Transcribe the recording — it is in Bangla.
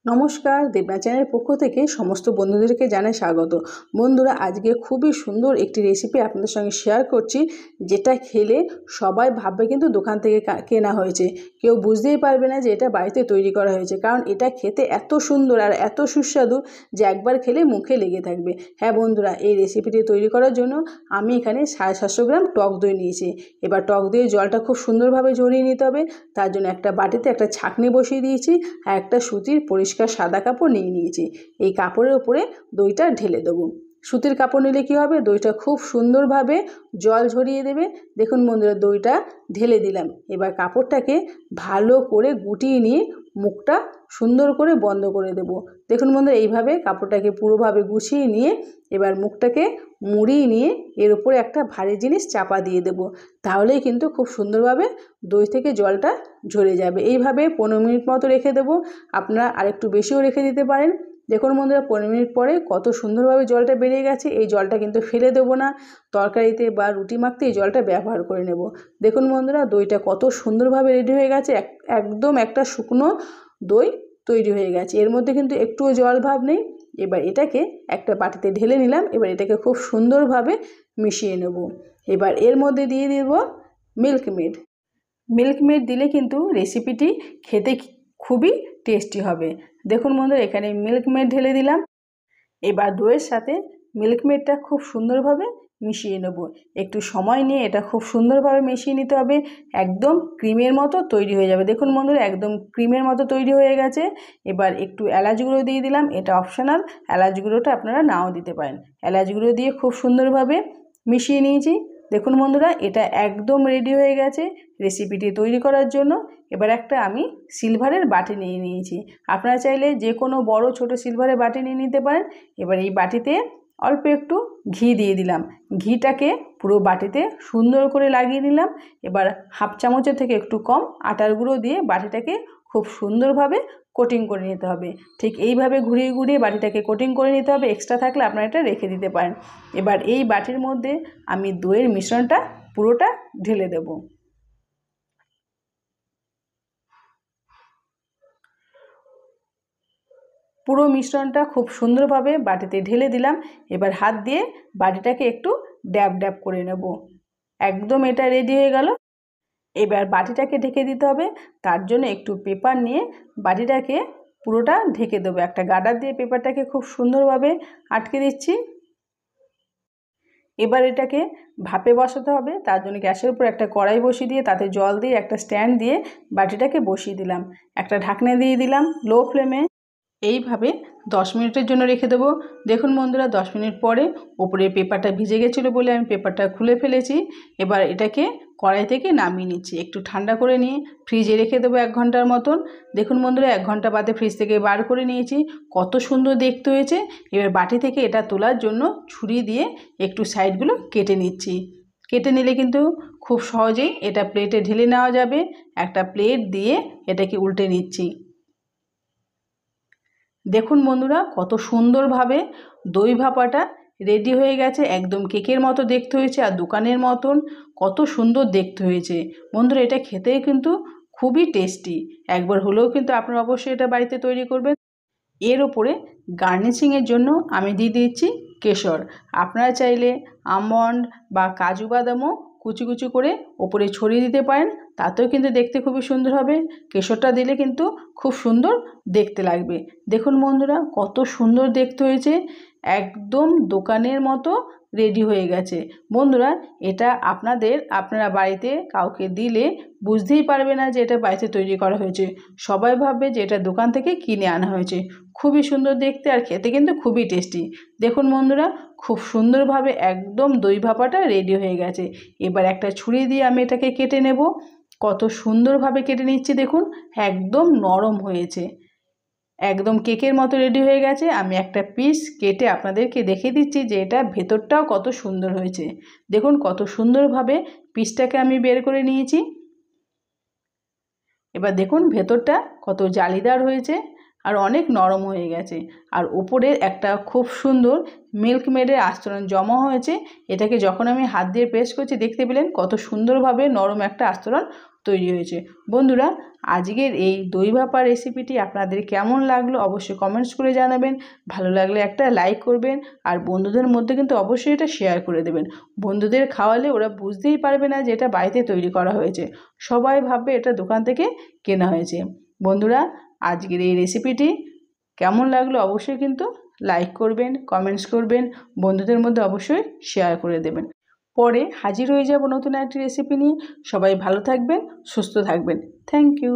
নমস্কার, দেবনা চ্যানেলের পক্ষ থেকে সমস্ত বন্ধুদেরকে জানাই স্বাগত। বন্ধুরা, আজকে খুবই সুন্দর একটি রেসিপি আপনাদের সঙ্গে শেয়ার করছি, যেটা খেলে সবাই ভাববে কিন্তু দোকান থেকে কেনা হয়েছে। কেউ বুঝতেই পারবে না যে এটা বাড়িতে তৈরি করা হয়েছে, কারণ এটা খেতে এত সুন্দর আর এত সুস্বাদু যে একবার খেলে মুখে লেগে থাকবে। হ্যাঁ বন্ধুরা, এই রেসিপিটি তৈরি করার জন্য আমি এখানে 750 গ্রাম টক দই নিয়েছি। এবার টক দইয়ের জলটা খুব সুন্দরভাবে ঝরিয়ে নিতে হবে। তার জন্য একটা বাটিতে একটা ছাঁকনি বসিয়ে দিয়েছি আর একটা সুতির পরিষ্কার সাদা কাপড় নিয়ে নিয়েছি। এই কাপড়ের উপরে দইটা ঢেলে দেবো। সুতির কাপড় নিলে কি হবে, দইটা খুব সুন্দরভাবে জল ঝরিয়ে দেবে। দেখুন বন্ধুরা, দইটা ঢেলে দিলাম। এবার কাপড়টাকে ভালো করে গুটিয়ে নিয়ে মুখটা সুন্দর করে বন্ধ করে দেব। দেখুন বন্ধুরা, এইভাবে কাপড়টাকে পুরোভাবে গুছিয়ে নিয়ে এবার মুখটাকে মুড়িয়ে নিয়ে এর উপরে একটা ভারী জিনিস চাপা দিয়ে দেব। তাহলেই কিন্তু খুব সুন্দরভাবে দই থেকে জলটা ঝরে যাবে। এইভাবে 15 মিনিট মতো রেখে দেবো। আপনারা আরেকটু বেশিও রেখে দিতে পারেন। দেখুন বন্ধুরা, 15 মিনিট পরে কত সুন্দরভাবে জলটা বেরিয়ে গেছে। এই জলটা কিন্তু ফেলে দেবো না, তরকারিতে বা রুটি মাখতে এই জলটা ব্যবহার করে নেব। দেখুন বন্ধুরা, দইটা কত সুন্দরভাবে রেডি হয়ে গেছে। একদম একটা শুকনো দই তৈরি হয়ে গেছে। এর মধ্যে কিন্তু একটুও জল ভাব নেই। এবার এটাকে একটা বাটিতে ঢেলে নিলাম। এবার এটাকে খুব সুন্দরভাবে মিশিয়ে নেব। এবার এর মধ্যে দিয়ে দেব মিল্ক মেড। মিল্ক মেড দিলে কিন্তু রেসিপিটি খেতে খুবই টেস্টি হবে। দেখুন বন্ধুরা, এখানে মিল্ক মেড ঢেলে দিলাম। এবার দইয়ের সাথে মিল্ক মেডটা খুব সুন্দরভাবে মিশিয়ে নেব। একটু সময় নিয়ে এটা খুব সুন্দরভাবে মিশিয়ে নিতে হবে। একদম ক্রিমের মতো তৈরি হয়ে যাবে। দেখুন বন্ধুরা, একদম ক্রিমের মতো তৈরি হয়ে গেছে। এবার একটু এলাচ গুঁড়ো দিয়ে দিলাম, এটা অপশনাল। এলাচ গুঁড়োটা আপনারা নাও দিতে পারেন। এলাচ গুঁড়ো দিয়ে খুব সুন্দরভাবে মিশিয়ে নিয়েছি। দেখুন বন্ধুরা, এটা একদম রেডি হয়ে গেছে রেসিপিটি তৈরি করার জন্য। এবার একটা আমি সিলভারের বাটি নিয়ে নিয়েছি। আপনারা চাইলে যে কোনো বড় ছোট সিলভারের বাটি নিয়ে নিতে পারেন। এবার এই বাটিতে অল্প একটু ঘি দিয়ে দিলাম। ঘিটাকে পুরো বাটিতে সুন্দর করে লাগিয়ে নিলাম। এবার হাফ চামচের থেকে একটু কম আটার গুঁড়ো দিয়ে বাটিটাকে খুব সুন্দরভাবে কোটিং করে নিতে হবে। ঠিক এইভাবে ঘুরিয়ে ঘুরিয়ে বাটিটাকে কোটিং করে নিতে হবে। এক্সট্রা থাকলে আপনারা এটা রেখে দিতে পারেন। এবার এই বাটির মধ্যে আমি দইয়ের মিশ্রণটা পুরোটা ঢেলে দেব। পুরো মিশ্রণটা খুব সুন্দরভাবে বাটিতে ঢেলে দিলাম। এবার হাত দিয়ে বাটিটাকে একটু ড্যাব ড্যাব করে নেব। একদম এটা রেডি হয়ে গেল। এবার বাটিটাকে ঢেকে দিতে হবে। তার জন্য একটু পেপার নিয়ে বাটিটাকে পুরোটা ঢেকে দেবো। একটা গার্ডার দিয়ে পেপারটাকে খুব সুন্দরভাবে আটকে দিচ্ছি। এবার এটাকে ভাপে বসাতে হবে। তার জন্য গ্যাসের উপর একটা কড়াই বসিয়ে দিয়ে তাতে জল দিয়ে একটা স্ট্যান্ড দিয়ে বাটিটাকে বসিয়ে দিলাম। একটা ঢাকনা দিয়ে দিলাম লো ফ্লেমে। এইভাবে 10 মিনিটের জন্য রেখে দেবো। দেখুন বন্ধুরা, 10 মিনিট পরে ওপরে পেপারটা ভিজে গেছিলো বলে আমি পেপারটা খুলে ফেলেছি। এবার এটাকে কড়াই থেকে নামিয়ে নিচ্ছি। একটু ঠান্ডা করে নিয়ে ফ্রিজে রেখে দেবো 1 ঘন্টার মতন। দেখুন বন্ধুরা, 1 ঘন্টা বাদে ফ্রিজ থেকে বার করে নিয়েছি। কত সুন্দর দেখতে হয়েছে। এবার বাটি থেকে এটা তোলার জন্য ছুরি দিয়ে একটু সাইডগুলো কেটে নিচ্ছি। কেটে নিলে কিন্তু খুব সহজেই এটা প্লেটে ঢেলে নেওয়া যাবে। একটা প্লেট দিয়ে এটাকে উল্টে নিচ্ছি। দেখুন বন্ধুরা, কত সুন্দরভাবে দই ভাপাটা রেডি হয়ে গেছে। একদম কেকের মতো দেখতে হয়েছে আর দোকানের মতন কত সুন্দর দেখতে হয়েছে। বন্ধুরা, এটা খেতে কিন্তু খুবই টেস্টি। একবার হলেও কিন্তু আপনারা অবশ্যই এটা বাড়িতে তৈরি করবেন। এর ওপরে গার্নিশিংয়ের জন্য আমি দিয়ে দিচ্ছি কেশর। আপনারা চাইলে আমন্ড বা কাজু বাদামও কুচি কুচি করে ওপরে ছড়িয়ে দিতে পারেন। তাতেও কিন্তু দেখতে খুবই সুন্দর হবে। কেশরটা দিলে কিন্তু খুব সুন্দর দেখতে লাগবে। দেখুন বন্ধুরা, কত সুন্দর দেখতে হয়েছে। একদম দোকানের মতো রেডি হয়ে গেছে। বন্ধুরা, এটা আপনারা বাড়িতে কাউকে দিলে বুঝতেই পারবে না যে এটা বাড়িতে তৈরি করা হয়েছে। সবাই ভাববে যে এটা দোকান থেকে কিনে আনা হয়েছে। খুবই সুন্দর দেখতে আর খেতে কিন্তু খুবই টেস্টি। দেখুন বন্ধুরা, খুব সুন্দরভাবে একদম দই ভাপাটা রেডি হয়ে গেছে। এবার একটা ছুরি দিয়ে আমি এটাকে কেটে নেব। কত সুন্দরভাবে কেটে নিচ্ছি দেখুন। একদম নরম হয়েছে, একদম কেকের মতো রেডি হয়ে গেছে। আমি একটা পিস কেটে আপনাদেরকে দেখিয়ে দিচ্ছি যে এটা ভেতরটাও কত সুন্দর হয়েছে। দেখুন কত সুন্দরভাবে পিসটাকে আমি বের করে নিয়েছি। এবার দেখুন ভেতরটা কত জালিদার হয়েছে আর অনেক নরম হয়ে গেছে। আর উপরের একটা খুব সুন্দর মিল্ক মেডের আস্তরণ জমা হয়েছে। এটাকে যখন আমি হাত দিয়ে প্রেস করছি দেখতে পেলেন কত সুন্দরভাবে নরম একটা আস্তরণ তৈরি হয়েছে। বন্ধুরা, আজকের এই দই ভাপা রেসিপিটি আপনাদের কেমন লাগলো অবশ্যই কমেন্টস করে জানাবেন। ভালো লাগলে একটা লাইক করবেন, আর বন্ধুদের মধ্যে কিন্তু অবশ্যই এটা শেয়ার করে দেবেন। বন্ধুদের খাওয়ালে ওরা বুঝতেই পারবে না যে এটা বাড়িতে তৈরি করা হয়েছে, সবাই ভাববে এটা দোকান থেকে কেনা হয়েছে। বন্ধুরা, আজকের এই রেসিপিটি কেমন লাগলো অবশ্যই কিন্তু লাইক করবেন, কমেন্টস করবেন, বন্ধুদের মধ্যে অবশ্যই শেয়ার করে দেবেন। পরে হাজির হয়ে যাব নতুন একটি রেসিপি নিয়ে। সবাই ভালো থাকবেন, সুস্থ থাকবেন। Thank you.